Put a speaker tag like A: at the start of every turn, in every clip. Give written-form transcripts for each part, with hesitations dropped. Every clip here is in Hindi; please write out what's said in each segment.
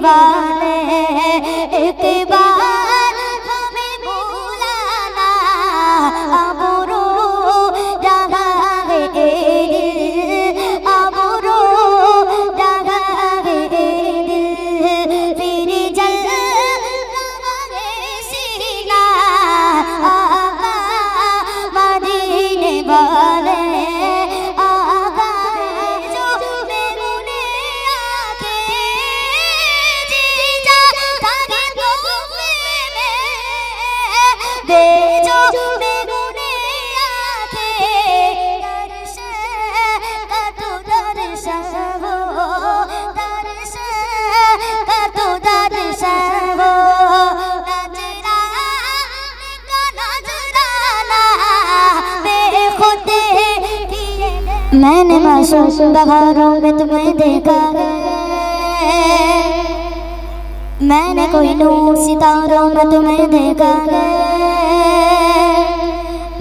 A: वाले एक बार हमें बुलाना अब रो रहा है दिल अब रो रहा है दिल फिर जल रहा है सीना आका मदीने वाले मैंने मासूम बहारों में तुम्हें देखा है मैंने कोई नूर सितारों में तुम्हें देखा है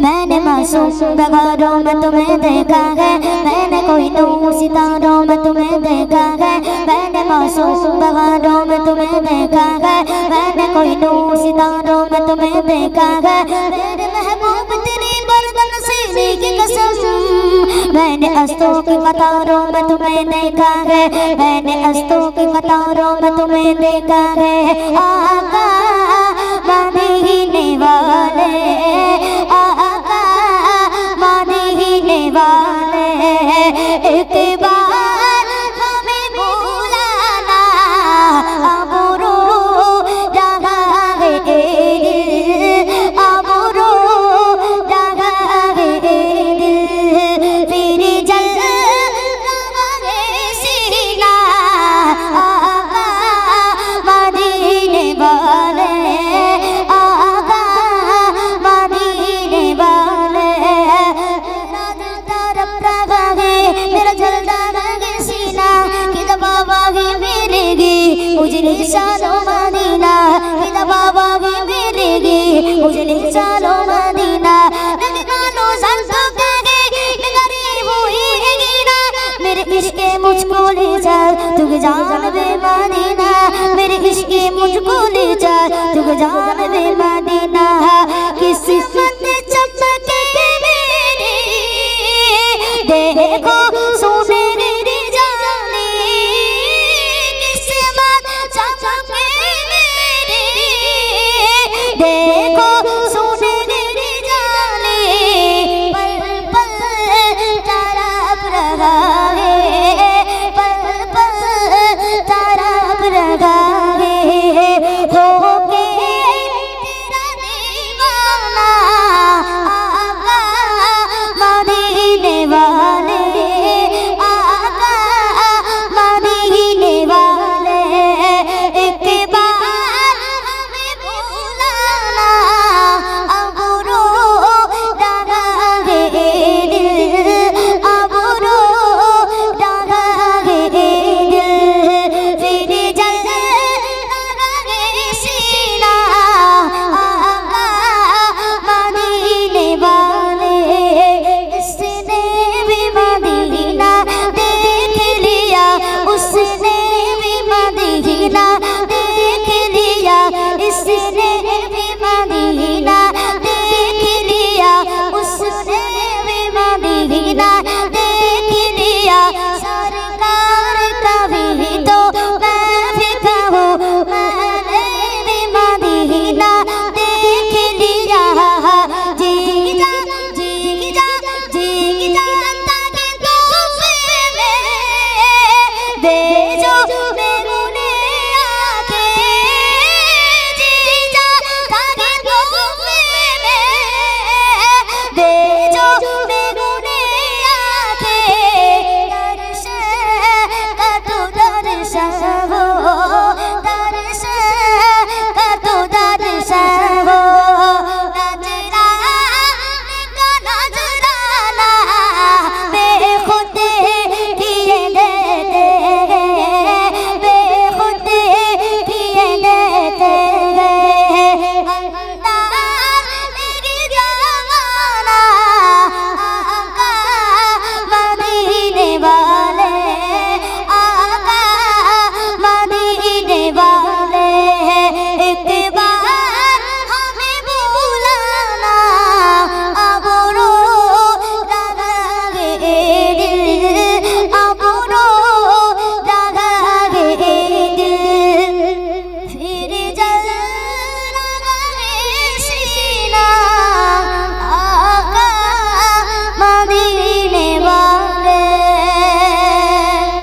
A: मैंने मासूम बहारों में तुम्हें देखा है मैंने कोई नूर सितारों में तुम्हें देखा है मैंने मासूम बहारों में तुम्हें देखा है मैंने कोई नूर सितारों में तुम्हें देखा है मेरे महबूब तेरी बरगन सीने की कसम मैंने अस्तों की कतारों में तुम्हें देखा है मैंने अस्तों की कतारों में तुम्हें देखा है आका मदीने वाले आका मदीने वाले एक बार हमें बुलाना अब रो रहा है दिल अब रो रहा है दिल फिर जल रहा है सीना आका मदीने वाले आका मदीने वाले मेरा जल रहा है सीना कि दबावा ही मेरेगी उजले सालों मदीना कि दबावा ही मेरेगी उजले सालों मदीना नहीं मानो संतों मेरे इश्क़ मुझको ले जा तू जानबे मदीना मेरे इश्क़ मुझको ले जा तू जानबे मदीना किस